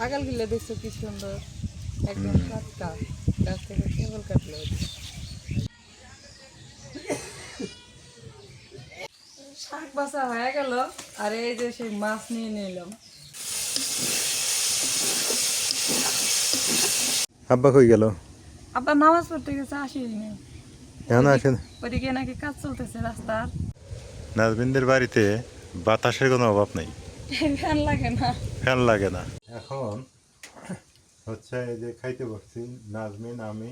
আগাল গিলে দেখছো কি সুন্দর একদম টাটকা গাছ থেকে কেবল কাটলো শাক বাসা হয়ে গেল আর এই যে সেই মাছ নিয়ে নিলাম। আব্বা কই গেল? আব্বা নামাজ পড়তে গেছে, আসেনি। এখন আসেন। ওদিকে নাকি কাজ চলতেছে রাস্তার। নাজমিনদের বাড়িতে বাতাসের কোনো অভাব নেই, ফ্যান লাগে না। ফ্যান লাগে না। এখন হচ্ছে এই যে খাইতে বসছি, নাজমিন, আমি,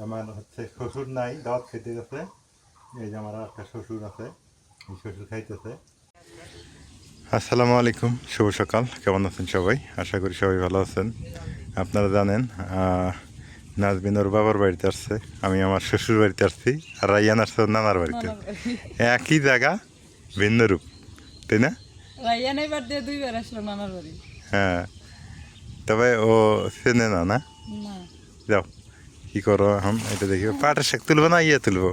আমার হচ্ছে শ্বশুর নাই, দাওয়াত খেতে গেছে। এই যে আমার একটা শ্বশুর আছে, এই শ্বশুর খাইতেছে। আসসালামু আলাইকুম, শুভ সকাল। কেমন আছেন সবাই? আশা করি সবাই ভালো আছেন। আপনারা জানেন নাজমিন ওর বাবার বাড়িতে আসছে, আমি আমার শ্বশুর বাড়িতে আসছি, আর রাইয়ান আসছে ওর নানার বাড়িতে। একই জায়গা ভিন্ন রূপ, তাই না? রাইয়ান এবার দিয়ে 2বার আসলো নানার বাড়ি। হ্যাঁ, তবে ও চেনে না, না? না, যাও, কি করো এখন? এটা দেখি পাটের শাক তুলবো না ইয়ে তুলবো?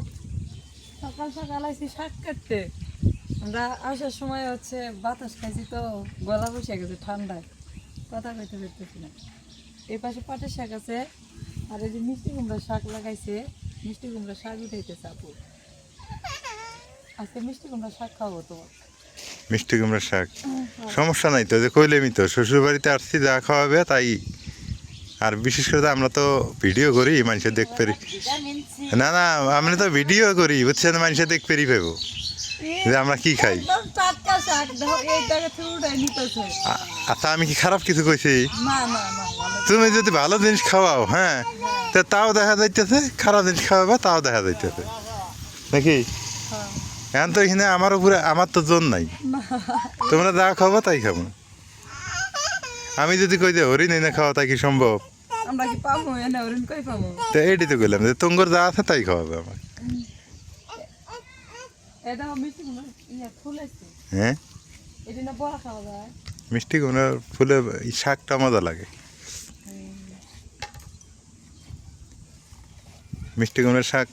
সকাল সকাল আইছি শাক কাটতে। আমরা আসার সময় হচ্ছে বাতাস খাইছি তো গলা বসে গেছে ঠান্ডায়, কথা কইতে পারতেছি না। এই পাশে পাটের শাক আছে, আর এই যে মিষ্টি কুমড়ার শাক লাগাইছে, মিষ্টি কুমড়ার শাক উঠাইতেছে আপু। আজকে মিষ্টি কুমড়ার শাক খাবো তোমার। মিষ্টি কুমড়ার শাক সমস্যা নাই তো, যে কইলেমি তো শ্বশুর বাড়িতে আসছি, যা খাওয়াবে তাই। আর বিশেষ করে আমরা তো ভিডিও করি, মানুষের দেখ পেরি। না না, আমরা তো ভিডিও করি, বুঝছেন? মানুষের দেখ পেরি পাবো যে আমরা কি খাই। একদম টাটকা শাক, দেখো এই জায়গা থেকে উঠাই নিতেছে। আচ্ছা, আমি কি খারাপ কিছু কইছি? না না না, ভালো। তুমি যদি ভালো জিনিস খাওয়াও, হ্যাঁ, তা তাও দেখা যাইতেছে, খারাপ জিনিস খাওয়াবে তাও দেখা যাইতেছে, নাকি? হ্যাঁ। এখন তো এখানে আমার উপরে আমার তো জোর নাই, তোমরা যা খাবো তাই খাবো। আমি যদি কই যে হরিণ এনে খাওয়া, তাই কি সম্ভব? আমরা কি পাবো এনে হরিণ কই পাবো? তো এইটি তো কইলাম যে তোমার যা আছে তাই খাওয়াবে আমার। এটা মিষ্টি কুমড়া ইয়া ফুল আছে, হ্যাঁ, এটা না বড়া খাওয়া যায়। মিষ্টি কুমড়ার ফুলে শাকটা মজা লাগে। মিষ্টি কুমড়ার শাক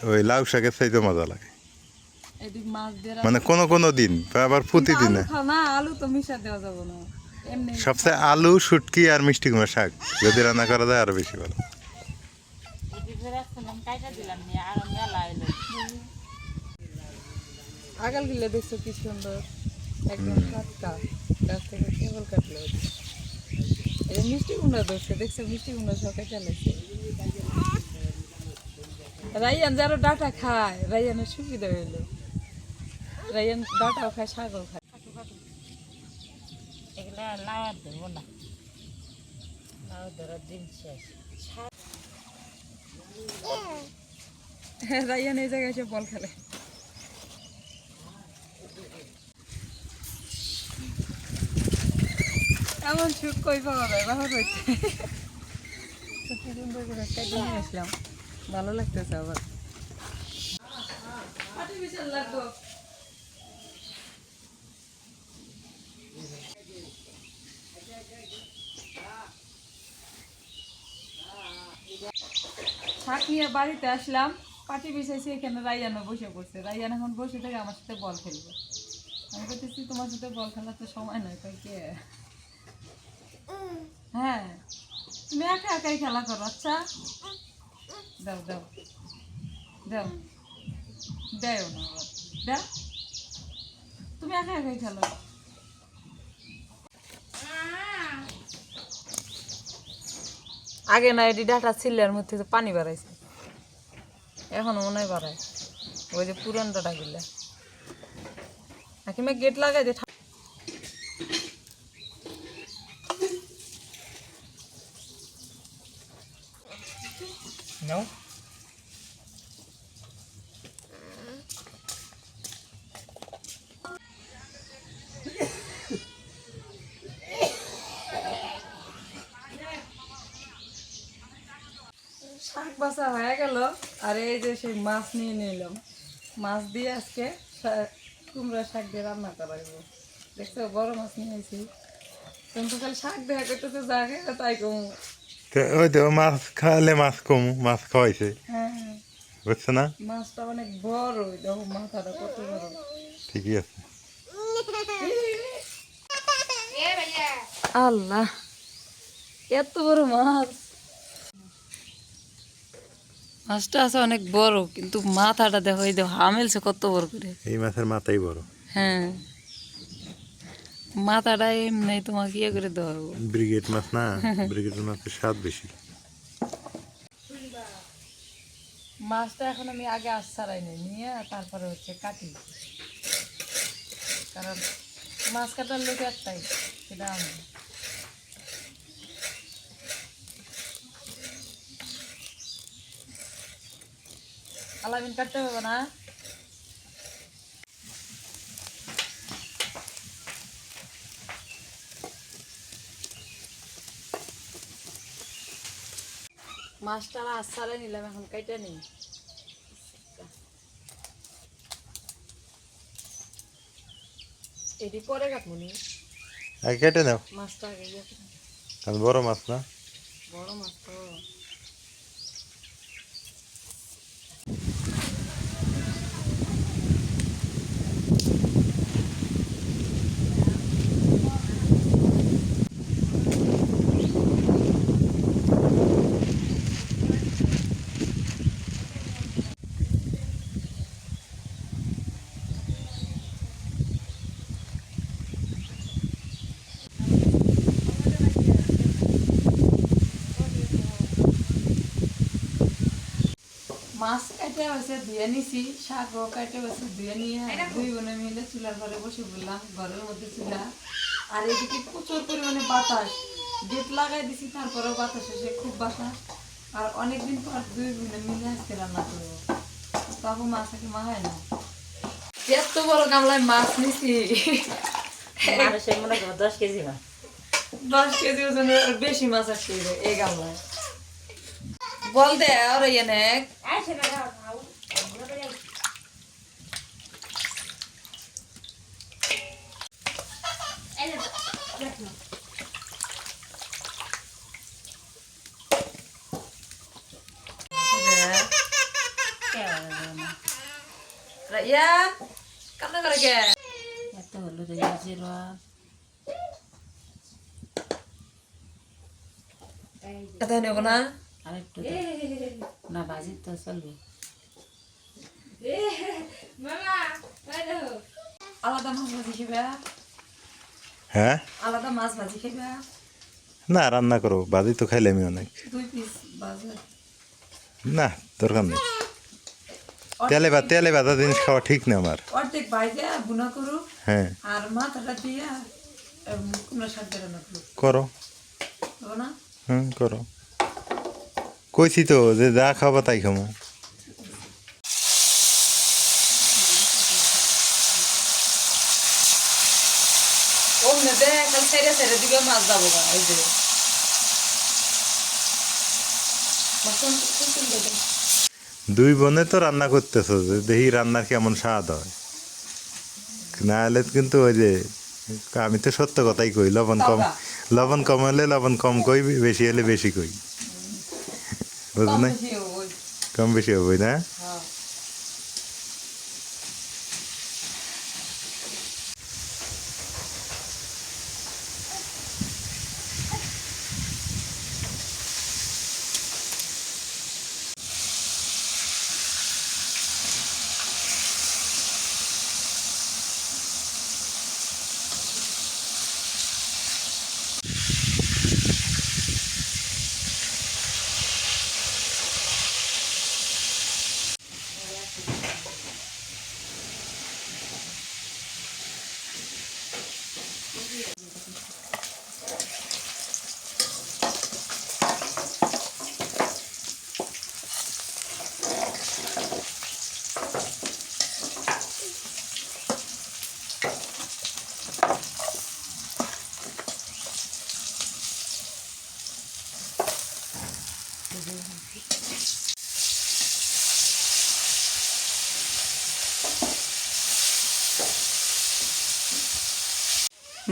ওই লাউ শাকের চাইতে মজা লাগে, এদিক মাছ দিয়ে মানে কোনো কোনো দিন, আবার প্রতিদিন না। খাও না, আলু তো মিশা দেওয়া যাবে না এমনি। সবচেয়ে আলু, শুটকি আর মিষ্টি কুমড়ার শাক যদি রান্না করা যায় আরো বেশি ভালো। আগাল গিলে দেখছো কি সুন্দর একদম টাটকা গাছ থেকে কেবল কাটলো। এটা মিষ্টি কুমড়া ধরছে, দেখছো মিষ্টি কুমড়া সকালে চালাইছে। রাইয়ান যারা ডাটা খায়, রাইয়ানের সুবিধা হইলো। রাইয়ান ডাটাও খায়, শাকও খায়। এগুলা লাউ আর ধরবো না, লাউ ধরার দিন শেষ। রাইয়ান এই জায়গায় এসে বল খেলে। এমন সুখ কই পাওয়া যায় বাবা হইতে। সুন্দর করে একটা নিয়ে আসলাম, ভালো লাগতেছে আবার। লাগতো শাক নিয়ে বাড়িতে আসলাম, পাটি বিছাইছি, এখানে রাইয়ানও বসে পড়ছে। রাইয়ান এখন বসে থেকে আমার সাথে বল খেলবে। আমি বলতেছি তোমার সাথে বল খেলার তো সময় নয়, তাই কে? হ্যাঁ, তুমি একা একাই খেলা করো। আচ্ছা দাও দাও দাও, দেও না আবার, দাও, তুমি একা একাই খেলো। আগে না এটি ডাটা ছিলের মধ্যে পানি বাড়াইছে, এখন মনে হয় বাড়ায়। ওই যে পুরান ডাটা গিলে একেবারে গেট লাগাই দে। নাও শাক বাসা হয়ে গেল, আর এই যে সেই মাছ নিয়ে নিলাম। মাছ দিয়ে আজকে কুমড়া শাক দিয়ে রান্না করাইব। দেখছো বড় মাছ নিয়ে আসি, তুমি তো খালি শাক দেখা করতেছে, যা খেয়ে তাই কমু। ওই তো মাছ খাওয়ালে মাছ কম, মাছ খাওয়াইছে, হ্যাঁ হ্যাঁ, বুঝছো না? মাছটা অনেক বড়, দেখো মাথাটা কত বড়। ঠিকই আছে। আল্লাহ, এত বড় মাছ, মাছটা আছে অনেক বড়, কিন্তু মাথাটা দেখো, এই দেখো হামেলছে কত বড় করে। এই মাছের মাথাই বড়। হ্যাঁ, মাথাটা এমনি তোমাকে ইয়ে করে দেওয়া হবে। ব্রিগেড মাছ না, ব্রিগেড মাছের স্বাদ বেশি। মাছটা এখন আমি আগে আশ ছাড়াই নিই, নিয়ে তারপরে হচ্ছে কাটি, কারণ মাছ কাটার লোক একটাই, সেটা আমি। আলামিন কাটতে হবে না। মাছটা আশ ছাড়াই নিলাম, এখন কাইটা নিই। এটি পরে কাটমুনি, আগে কেটে নাও, মাছটা আগে ইয়ে করে। কারণ বড় মাছ না। বড় মাছ তো। মাছ কাটে হয়েছে ধুয়ে নিছি, শাকও কাটে হয়েছে ধুয়ে নিয়ে দুই বোনে মিলে চুলার ঘরে বসে বললাম, ঘরের মধ্যে চুলা। আর এদিকে প্রচুর পরিমাণে বাতাস, গেট লাগাই দিছি, তারপরেও বাতাস এসে খুব বাতাস। আর অনেকদিন পর দুই বোনে মিলে আজকে রান্না করবো, তখন মাছ আগে মা হয় না। এত বড় গামলায় মাছ নিছি, মানুষের মনে করো 10 কেজি মাছ। 10 কেজি ওজনের বেশি মাছ আসছে এই গামলায়। বল দে আর এনে Ryan, kamu nggak lagi? এত হলো রেজাল্ট Kata nih kena, আরেকটু না বাজি তো চলবে। alada mas ভাজি খাইবা? হ্যাঁ, Alada mas ভাজি খাইবা? না রান্না করো, বাজি তো খাইলে আমি অনেক। 2 piece ভাজি। না দরকার নেই, তেলে ভাজা জিনিস খাওয়া ঠিক না আমার। অর্ধেক ভাইজা বুনা করু, হ্যাঁ আর মাথাটা দিয়া কুমড়া শাক দিয়ে রান্না করু, করো, হবে না? করো। কইছি তো যে যা খাবা তাই খামো। অমনে দে কাল ছেড়ে ছেড়ে দিকে মাছ যাবো না, এই যে মাখন কুকুন দে। দুই বোনে তো রান্না করতেছো, যে দেখি রান্নার কেমন স্বাদ হয়। না হলে কিন্তু ওই যে, আমি তো সত্য কথাই কই, লবণ কম হলে লবণ কম কই, বেশি হলে বেশি কই, বুঝো না? কম বেশি হবে না। হ্যাঁ।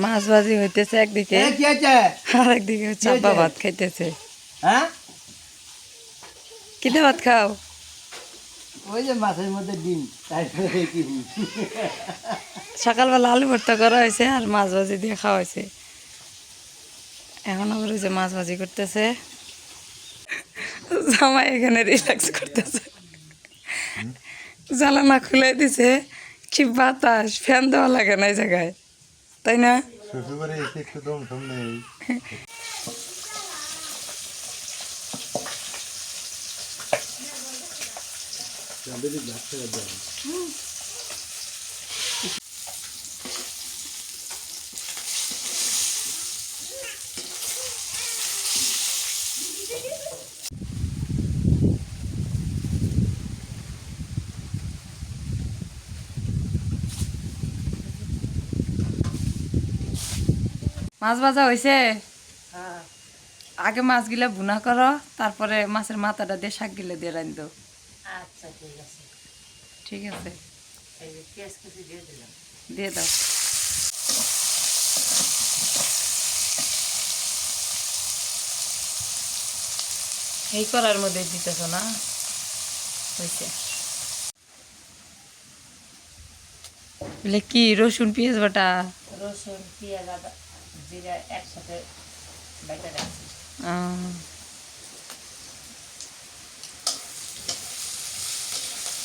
মাছ ভাজি হইতেছে একদিকে, আর একদিকে হচ্ছে আব্বা ভাত খাইতেছে। হ্যাঁ, কিতে ভাত খাও? ওই যে মাছের মধ্যে ডিম, তারপরে কি সকালবেলা আলু ভর্তা করা হয়েছে আর মাছ ভাজি দিয়ে খাওয়া হয়েছে। এখন আবার ওই যে মাছ ভাজি করতেছে, জামাই এখানে রিল্যাক্স করতেছে, জ্বালানা খুলে দিছে, কি বাতাস, ফ্যান দেওয়া লাগে না এই জায়গায়, তাই না? শ্বশুরবাড়ি এসে একটু দম টম নেই। মাছ ভাজা হয়েছে, হ্যাঁ আগে মাছগুলা ভুনা করো, তারপরে মাছের মাথাটা দিয়ে শাকগুলো দিয়ে রান দাও। আচ্ছা ঠিক আছে। ঠিক আছে, এই যে পেঁয়াজ কুচি দিয়ে দিলাম। দিয়ে দাও। এই করার মধ্যে দিতেছ না, হয়েছে। বলে কি রসুন পেঁয়াজ বাটা? রসুন পেঁয়াজ আদা জিরা একসাথে বেটে রাখছি। আহ,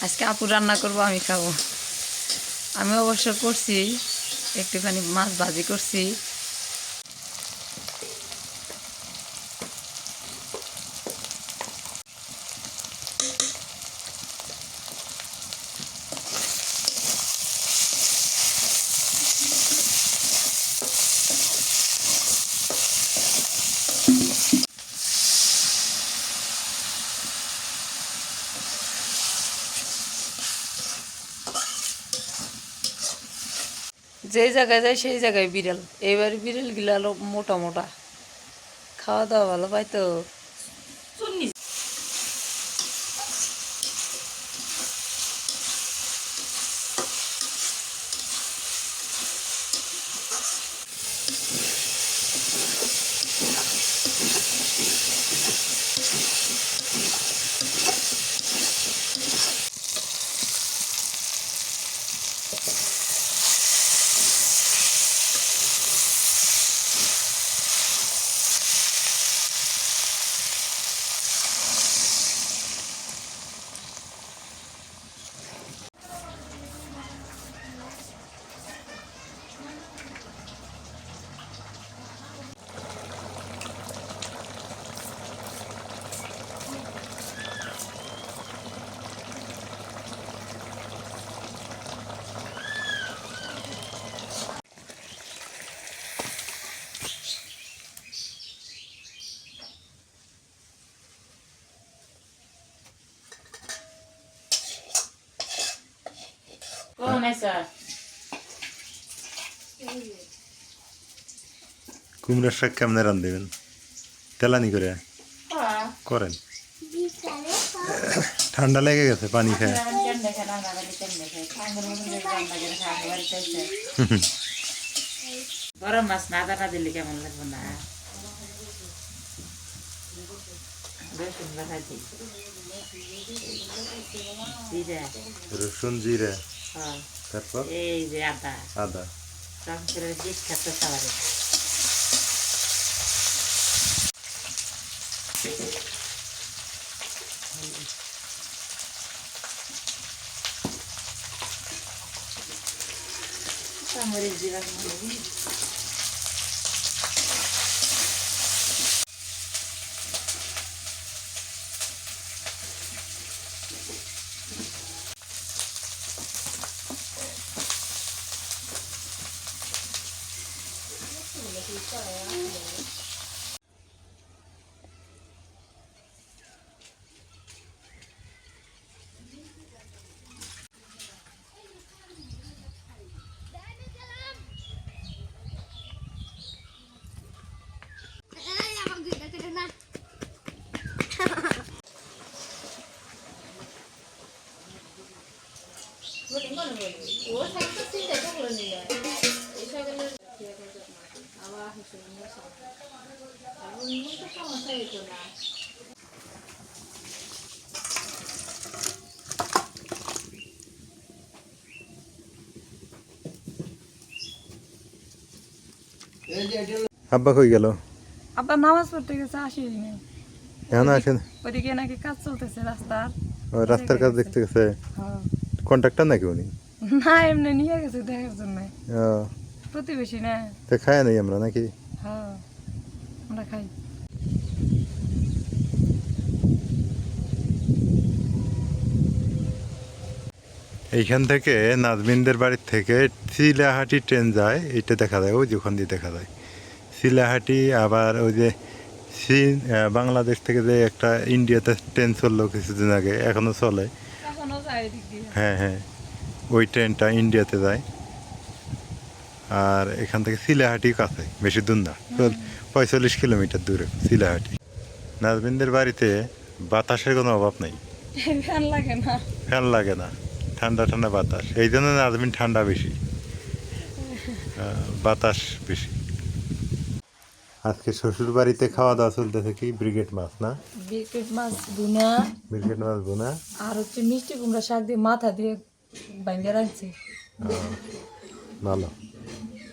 আজকে আপু রান্না করবো, আমি খাবো। আমি অবশ্য করছি, একটুখানি মাছ ভাজি করছি। যেই জায়গায় যায় সেই জায়গায় বিড়াল, এইবার বিড়াল গুলো আলো মোটা মোটা, খাওয়া দাওয়া ভালো পাইতো। কোন এসা? কুমড়ার শাক কেমনে রান্ধবেন? তেলানি করে হ্যাঁ করেন? ঠান্ডা লেগে গেছে পানি খেয়ে। কেন দেখে রান্না করে কেন দেখে ঠান্ডার মধ্যে যে রান্না করে খাওয়া বাড়িতে এসে গরম মাছ না দানা দিলে কেমন লাগবে না? রসুন বাটা দিই, জিরা, রসুন জিরে, হ্যাঁ তারপর এই যে আদা, আদা। সংসারের বিখ্যাত খাবার এটা। কামড়ের জিরা মনে আব্বা কই গেল? আব্বা নামাজ পড়তে গেছে আসেনি এখন আসেন ওদিকে নাকি কাজ চলতেছে রাস্তার। ওই রাস্তার কাজ দেখতে গেছে হ্যাঁ। কন্ট্রাক্টর নাকি উনি? না এমনি নিয়ে গেছে দেখার জন্য, ও, প্রতিবেশী না। তো খায় নাই আমরা নাকি? হ্যাঁ আমরা খাই। এইখান থেকে নাজমিনদের বাড়ির থেকে চিলাহাটি ট্রেন যায়, এটা দেখা যায়, ওই যে ওখান দিয়ে দেখা যায় চিলাহাটি। আবার ওই যে বাংলাদেশ থেকে যে একটা ইন্ডিয়াতে ট্রেন চললো কিছুদিন আগে, এখনো চলে। এখনো যায় এদিক দিয়ে। হ্যাঁ হ্যাঁ, ওই ট্রেনটা ইন্ডিয়াতে যায়। আর এখান থেকে চিলাহাটি কাছে, বেশি দূর না, 45 কিলোমিটার দূরে চিলাহাটি। নাজমিনদের বাড়িতে বাতাসের কোনো অভাব নেই, ফ্যান লাগে না। ফ্যান লাগে না, ঠান্ডা ঠান্ডা বাতাস। এই জন্য নাজমিন ঠান্ডা বেশি, বাতাস বেশি। আজকে শ্বশুর বাড়িতে খাওয়া দাওয়া চলতেছে কি ব্রিগেড মাছ না? বিকেট মাছ ভুনা ব্রিগেড মাছ বোনা, আর হচ্ছে মিষ্টি কুমড়া শাক দিয়ে মাথা দিয়ে বাইন্দে রাখছে। ভালো,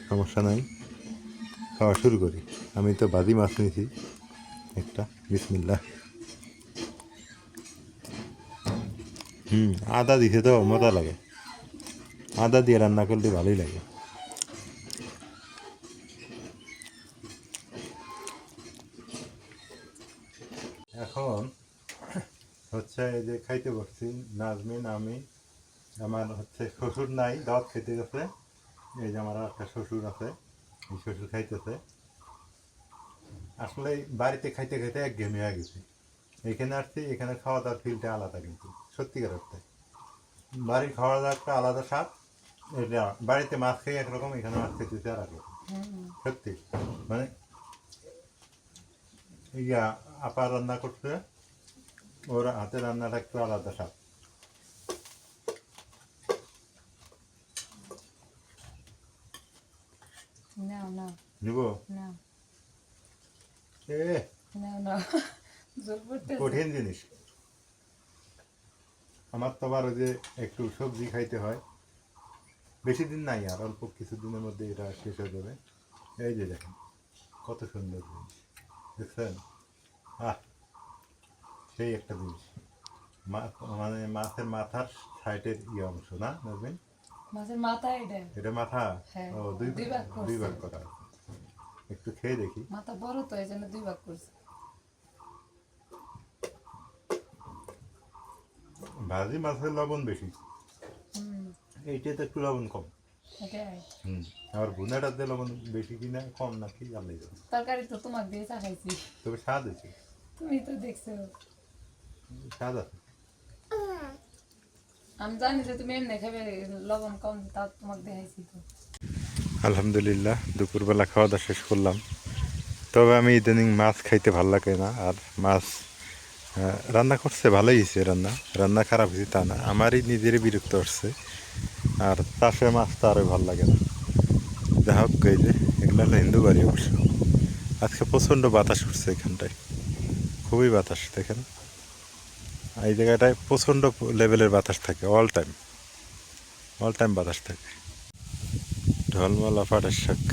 সমস্যা নাই, খাওয়া শুরু করি। আমি তো বাদি মাছ নিয়েছি একটা, বিসমিল্লাহ। আদা দিছে তো মজা লাগে, আদা দিয়ে রান্না করলে ভালোই লাগে। এখন হচ্ছে এই যে খাইতে বসছি, নাজমিন আমি, আমার হচ্ছে শ্বশুর নাই, দাওয়াত খেতে গেছে। এই যে আমার একটা শ্বশুর আছে, এই শ্বশুর খাইতেছে। আসলে বাড়িতে খাইতে খাইতে একঘেয়েমি হয়ে গেছে। এখানে আসছি, এখানে খাওয়া দাওয়ার ফিলটা আলাদা, কিন্তু সত্যিকার অর্থে বাড়ির খাওয়া দাওয়াটা আলাদা স্বাদ। এটা বাড়িতে মাছ খেয়ে একরকম, এখানে মাছ খেতে আর একরকম, সত্যি। মানে ইয়া আপা রান্না করতে, ওর হাতে রান্নাটা একটু আলাদা স্বাদ। না না নিব না এ না না জোর করতে কঠিন জিনিস। আমার তো আবার ওই যে একটু সবজি খাইতে হয়, বেশি দিন নাই, আর অল্প কিছুদিনের মধ্যে এটা শেষ হয়ে যাবে। এই যে দেখেন কত সুন্দর জিনিস, দেখছেন? সেই একটা জিনিস, মানে মাছের মাথার সাইডের ইয়ে অংশ না নাজমিন? মাছের মাথা এটা। এটা মাথা? হ্যাঁ, ও দুই ভাগ করছে। দুই ভাগ করা আছে। একটু খেয়ে দেখি। মাথা বড় তো এই জন্য দুই ভাগ করছে। ভাজি মাছের লবণ বেশি, এইটাতে একটু লবণ কম। এটাই আবার ভুনাটাতে লবণ বেশি কিনা কম নাকি আল্লাহ জানে। তরকারি তো তোমাকে দিয়ে চাখাইছি, তবে স্বাদ হয়েছে, তুমি তো দেখছো। স্বাদ আছে। আমি জানি যে তুমি এমনি খাবে, লবণ কম, তাও তোমাকে দেখাইছি তো। আলহামদুলিল্লাহ, দুপুরবেলা খাওয়া দাওয়া শেষ করলাম। তবে আমি ইদানিং মাছ খাইতে ভালো লাগে না। আর মাছ রান্না করছে ভালোই হয়েছে, রান্না খারাপ হয়েছে তা না, আমারই নিজেরই বিরক্ত হচ্ছে। আর চাষে মাছ তো আরও ভালো লাগে না। যা হোক, এই যে এগুলো হলো হিন্দু বাড়ি অবশ্য। আজকে প্রচণ্ড বাতাস উঠছে এখানটায়, খুবই বাতাস দেখেন। এই জায়গাটায় প্রচণ্ড লেভেলের বাতাস থাকে, অল টাইম বাতাস থাকে। ঢলমালা পাটের শাক।